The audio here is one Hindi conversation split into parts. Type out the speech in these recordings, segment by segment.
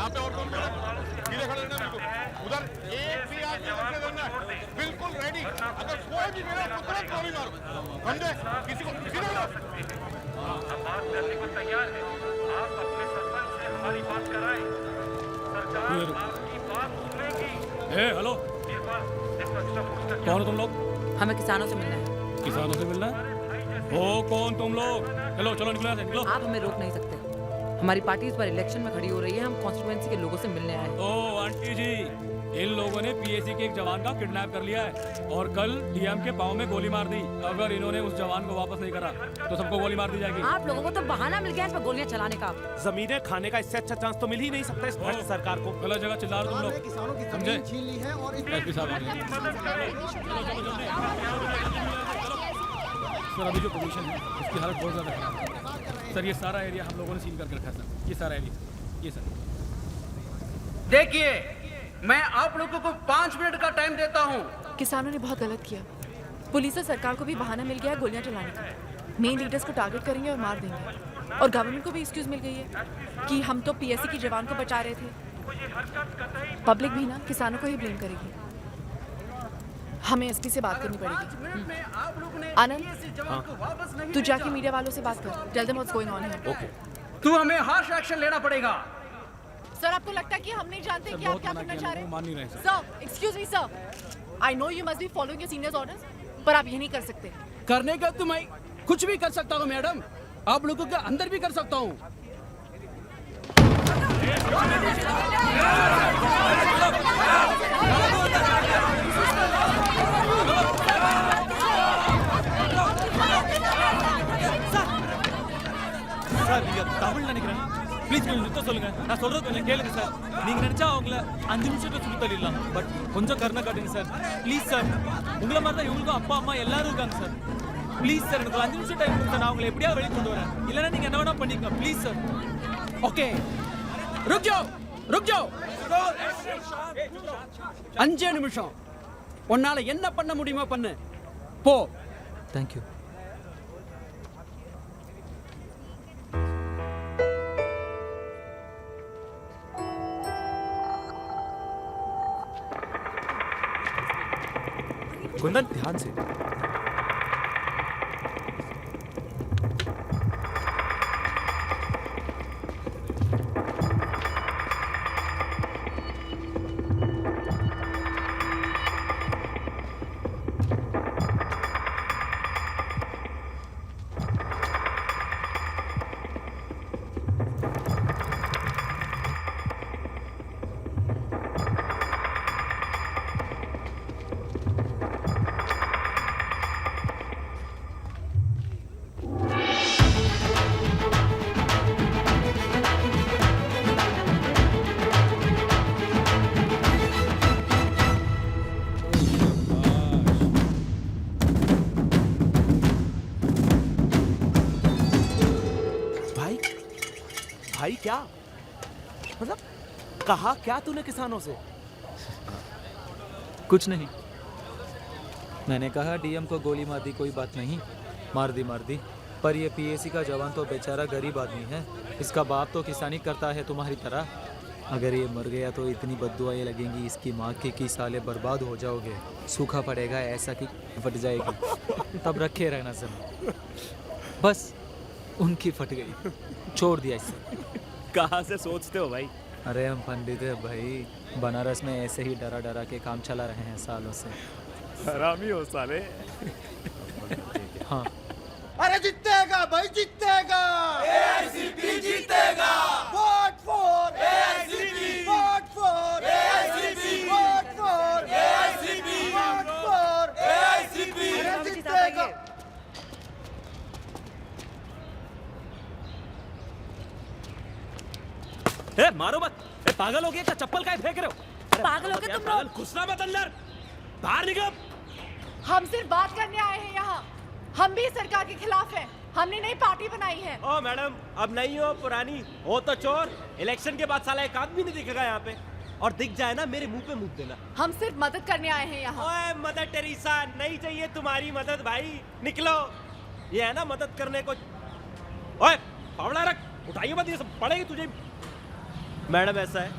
यहाँ पे और कौन बोले? सीधे खड़े रहना बिल्कुल। उधर एक भी आदमी रखने देना है। बिल्कुल रेडी। अगर कोई भी मेरा तो तुरंत गोली मारो। समझे? किसी को सीधे लो। हम बात करने को तैयार हैं। आप अपने सरपंच से हमारी बात कराएं। सरकार आपकी बात सुनेगी। हेलो, कौन हो तुम लोग? हमें किसानों से मिलना है। किसानों से मिलना है? हो कौन तुम लोग? चलो चलो निकलो यहाँ से, निकलो। आप हमें रोक नहीं सकते। हमारी पार्टी इस बार इलेक्शन में खड़ी हो रही है। हम कॉन्स्टिट्यूएंसी के लोगों से मिलने आए हैं। ओ आंटी जी, इन लोगों ने पीएसी के एक जवान का किडनैप कर लिया है और कल डीएम के पाँव में गोली मार दी। अगर इन्होंने उस जवान को वापस नहीं करा तो सबको गोली मार दी जाएगी। आप लोगों को तो बहाना मिल गया इस पर गोलियां चलाने का। जमीनें खाने का इससे अच्छा चांस तो मिल ही नहीं सकता इस भ्रष्ट सरकार को। गलत जगह चिल्ला रहे तुम लोग, किसानों की समझे? जमीन छीन ली है और इस एसपी साहब आ गए। सर अभी जो पोजीशन है उसकी हालत बहुत ज़्यादा खराब है। सर ये सारा एरिया हम लोगों ने सील करके रखा है सर, ये सारा एरिया, ये सर। देखिए, मैं आप लोगों को 5 मिनट का टाइम देता हूँ। किसानों ने बहुत गलत किया। पुलिस और सरकार को भी बहाना मिल गया है गोलियां चलाने का। मेन लीडर्स को टारगेट करेंगे और मार देंगे। और गवर्नमेंट को भी एक्सक्यूज मिल गई है कि हम तो पीएससी की जवान को बचा रहे थे। पब्लिक भी ना किसानों को ही ब्लेम करेगी। हमें एसपी से बात करनी पड़ेगी। आनंद, तू जाके मीडिया वालों से बात कर। Tell them what's going on here. Okay. तू हमें हार्श एक्शन लेना पड़ेगा। सर, आपको लगता है कि हम नहीं जानते कि आप क्या करना चाह रहे हैं? मान नहीं रहे sir. Sir, excuse me sir. I know you must be following your seniors orders, पर आप ये नहीं कर सकते। करने का तो मैं कुछ भी कर सकता हूँ मैडम। आप लोगों के अंदर भी कर सकता हूँ। சார் நீங்க தமிழ்ல நினைக்கிறேன் ப்ளீஸ் கொஞ்சம் நிறுத்த சொல்லுங்க. நான் சொல்றது கொஞ்சம் கேளுங்க சார். நீங்க நினைச்சா அவங்கள 5 நிமிஷத்துல சுத்தி தள்ளிடலாம். பட் கொஞ்சம் கருணை காட்டுங்க சார். Please sir. உங்களை மாதிரி தான் இவங்களுக்கும் அப்பா அம்மா எல்லாரும் இருக்காங்க சார். ப்ளீஸ் சார், எனக்கு 5 நிமிஷம் டைம் கொடுங்க. நான் அவங்களை எப்படியா வெளியே கொண்டு வரேன். இல்லைன்னா நீங்க என்ன வேணா பண்ணிக்கங்க. Please sir. ओके, रुक जाओ, रुक जाओ. 5 நிமிஷம். உன்னால என்ன பண்ண முடியுமோ பண்ணு. போ. Thank you. कुंदन ध्यान से। भाई क्या मतलब कहा क्या तूने किसानों से? कुछ नहीं, मैंने कहा डीएम को गोली मार दी, कोई बात नहीं, मार दी, पर ये पीएसी का जवान तो बेचारा गरीब आदमी है। इसका बाप तो किसानी करता है तुम्हारी तरह। अगर ये मर गया तो इतनी बद्दुआएं लगेंगी इसकी माँ की कि साले बर्बाद हो जाओगे। सूखा पड़ेगा ऐसा कि फट जाएगी, तब रखे रहना सर। बस उनकी फट गई, छोड़ दिया इसे। कहाँ से सोचते हो भाई? अरे हम पंडित है भाई, बनारस में ऐसे ही डरा डरा के काम चला रहे हैं सालों से। हरामी हो साले। हाँ, अरे जीतेगा भाई, जीतेगा एआईसीपी, जीतेगा। Vote for AICP, vote for AICP, vote for AICP, vote for AICP. जीतेगा। ए मारो मत। ए पागल हो गया क्या? चप्पल काहे फेंक रहे हो? पागल हो गए तुम लोग? घुसना मत अंदर, बाहर निकलो। हम सिर्फ बात करने आए हैं यहाँ। हम भी सरकार के खिलाफ हैं। हमने नई पार्टी बनाई है। ओ मैडम, अब नहीं हो पुरानी हो तो चोर। इलेक्शन के बाद साला एक आदमी नहीं दिखेगा यहाँ पे, और दिख जाए ना मेरे मुंह पे मुंह देना। हम सिर्फ मदद करने आए हैं यहाँ। ओए मदर टेरेसा, नहीं चाहिए तुम्हारी मदद भाई, निकलो। ये है ना मदद करने को। ओए फावड़ा रख, उठाइए मत, ये सब पड़ेगी तुझे। मैडम ऐसा है,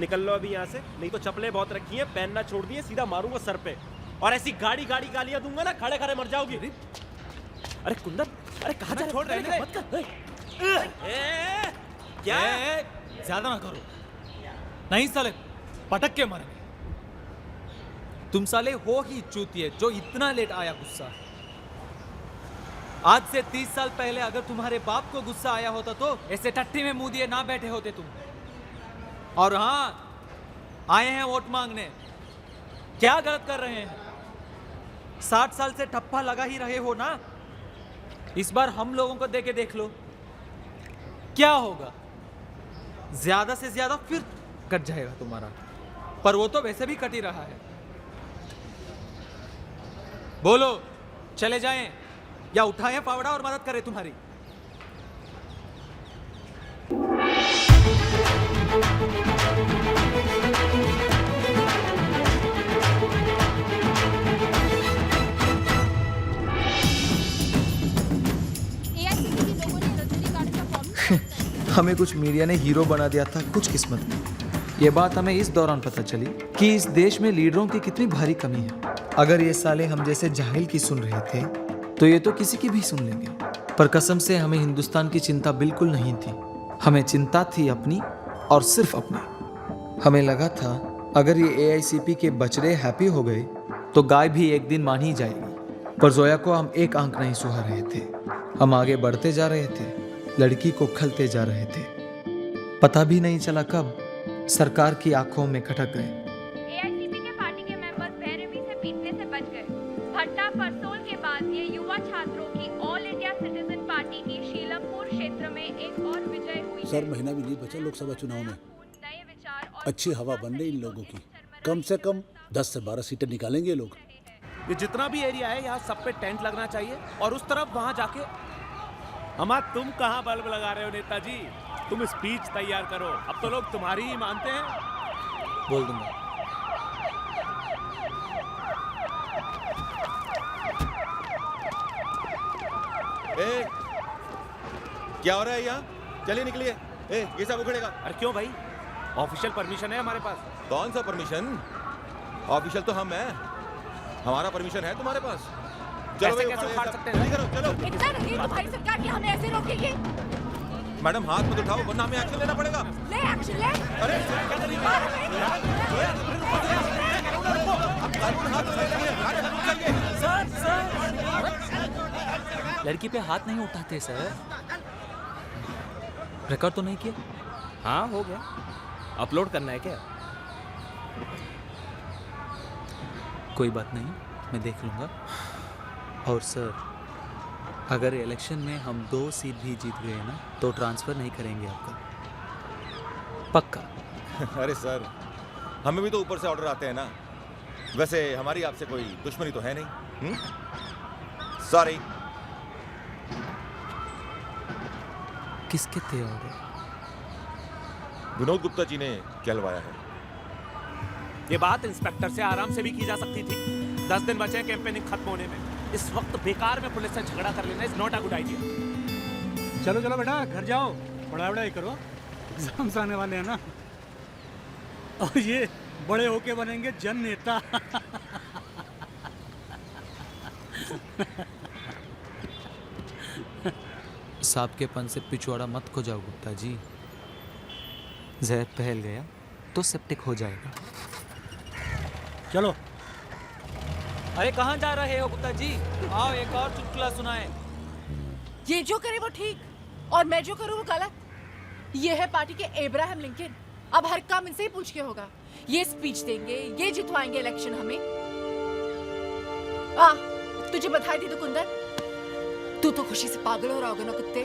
निकल लो अभी यहाँ से, नहीं तो चप्पलें बहुत रखी हैं, पहनना छोड़ दिए, सीधा मारूंगा सर पे। और ऐसी गाड़ी गालियां दूंगा ना, खड़े खड़े मर जाओगी। अरे कुंदन, अरे कहाँ जा छोड़ रहे हैं? मत कर। क्या ज्यादा ना करो, नहीं साले पटक के मारेंगे। तुम साले हो ही चूतिए जो इतना लेट आया गुस्सा। आज से 30 साल पहले अगर तुम्हारे बाप को गुस्सा आया होता तो ऐसे टट्टी में मुंह दिए ना बैठे होते तुम। और हाँ, आए हैं वोट मांगने। क्या गलत कर रहे हैं? 60 साल से ठप्पा लगा ही रहे हो ना, इस बार हम लोगों को देके देख लो क्या होगा। ज्यादा से ज्यादा फिर कट जाएगा तुम्हारा, पर वो तो वैसे भी कट ही रहा है। बोलो चले जाएं या उठाएं फावड़ा और मदद करें तुम्हारी। हमें कुछ मीडिया ने हीरो बना दिया था कुछ किस्मत में। ये बात हमें इस दौरान पता चली कि इस देश में लीडरों की कितनी भारी कमी है। अगर ये साले हम जैसे जाहिल की सुन रहे थे तो ये तो किसी की भी सुन लेंगे। पर कसम से हमें हिंदुस्तान की चिंता बिल्कुल नहीं थी। हमें चिंता थी अपनी और सिर्फ अपनी। हमें लगा था अगर ये AICP के बछड़े हैप्पी हो गए तो गाय भी एक दिन मान ही जाएगी। पर जोया को हम एक आंख नहीं सुहा रहे थे। हम आगे बढ़ते जा रहे थे, लड़की को खलते जा रहे थे। पता भी नहीं चला कब सरकार की आंखों में खटक गए। AICP के पार्टी के मेंबर्स बेरहमी से पीटने से बच गए। भट्टा परसोल के बाद ये युवा छात्रों की ऑल इंडिया सिटीजन पार्टी की शीलमपुर क्षेत्र में एक और विजय हुई। सर महीना भी नहीं बचा लोकसभा चुनाव में। नए विचार और अच्छी हवा बन रही इन लोगों की। कम से कम 10 से 12 सीटें निकालेंगे लोग। ये जितना भी एरिया है यहाँ सब पे टेंट लगना चाहिए और उस तरफ वहां जाके। हमारा तुम कहाँ बल्ब लगा रहे हो नेताजी? तुम स्पीच तैयार करो, अब तो लोग तुम्हारी ही मानते हैं। बोल दूंगा। क्या हो रहा है यहाँ? चलिए निकलिए। ये सब उखड़ेगा। अरे क्यों भाई? ऑफिशियल परमिशन है हमारे पास। कौन सा परमिशन? ऑफिशियल तो हम हैं। हमारा परमिशन है तुम्हारे पास? चलो ऐसे कैसे उखाड़ सकते हैं? करो, चलो। इतना नहीं तुम्हारी सरकार की हमें ऐसे रोकेगी। मैडम हाथ मत उठाओ वरना हमें एक्शन लेना पड़ेगा। ले एक्शन ले। अरे लड़की पे हाथ नहीं उठाते सर। रिकॉर्ड तो नहीं किया? हाँ हो गया। अपलोड करना है क्या? कोई बात नहीं, मैं देख लूंगा। और सर, अगर इलेक्शन में हम 2 सीट भी जीत गए ना तो ट्रांसफर नहीं करेंगे आपका, पक्का। अरे सर, हमें भी तो ऊपर से ऑर्डर आते हैं ना। वैसे हमारी आपसे कोई दुश्मनी तो है नहीं। सॉरी। किसके थे ऑर्डर? विनोद गुप्ता जी ने कहलवाया है। ये बात इंस्पेक्टर से आराम से भी की जा सकती थी। 10 दिन बचे हैं कैंपेनिंग खत्म होने में। इस वक्त बेकार में पुलिस से झगड़ा कर लेना is not a good idea. चलो चलो बेटा घर जाओ, पढ़ाई करो, एग्जाम्स आने वाले हैं ना। और ये बड़े होके बनेंगे जन नेता। सांप के पन से पिछवाड़ा मत खो जाओ गुप्ता जी। जहर फैल गया तो सेप्टिक हो जाएगा। चलो। अरे कहाँ जा रहे हो गुप्ता जी? आओ एक और चुटकुला सुनाए। ये जो करे वो ठीक और मैं जो करूँ वो गलत। ये है पार्टी के एब्राहम लिंकन। अब हर काम इनसे ही पूछ के होगा। ये स्पीच देंगे, ये जितवाएंगे इलेक्शन हमें। तुझे बधाई दी तो कुंदन, तू तो खुशी से पागल हो रहा होगा ना कुत्ते।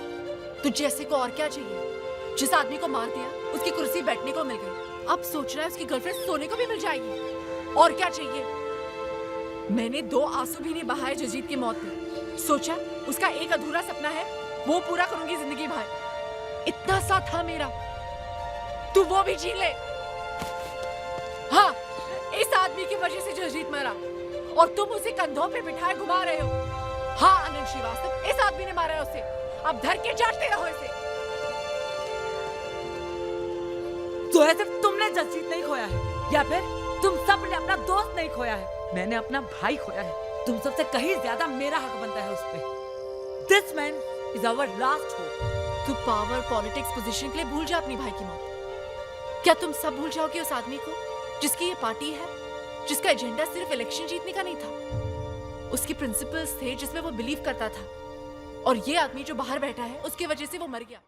तुझे ऐसे को और क्या चाहिए? जिस आदमी को मार दिया उसकी कुर्सी बैठने को मिल गई, अब सोच रहा है उसकी गर्लफ्रेंड सोने को भी मिल जाएगी। और क्या चाहिए? मैंने 2 आंसू भी नहीं बहाए जजीत की मौत में। सोचा उसका एक अधूरा सपना है, वो पूरा करूंगी जिंदगी भर। इतना सा था मेरा, तू वो भी जी ले। हाँ, इस आदमी की वजह से जजीत मरा और तुम उसे कंधों पे बिठाए घुमा रहे हो। हाँ आनंद श्रीवास्तव, इस आदमी ने मारा है उसे। अब धर के चाटते रहो इसे। तुमने जसजीत नहीं खोया है, या फिर तुम सब ने अपना दोस्त नहीं खोया है। मैंने अपना भाई खोया है। तुम सबसे कहीं ज्यादा मेरा हक बनता है उस पे। This man is our last hope. तू पावर, पॉलिटिक्स, पोजीशन के लिए भूल जा अपनी भाई की मौत। क्या तुम सब भूल जाओगे उस आदमी को जिसकी ये पार्टी है, जिसका एजेंडा सिर्फ इलेक्शन जीतने का नहीं था? उसके प्रिंसिपल्स थे जिसमें वो बिलीव करता था, और ये आदमी जो बाहर बैठा है उसकी वजह से वो मर गया।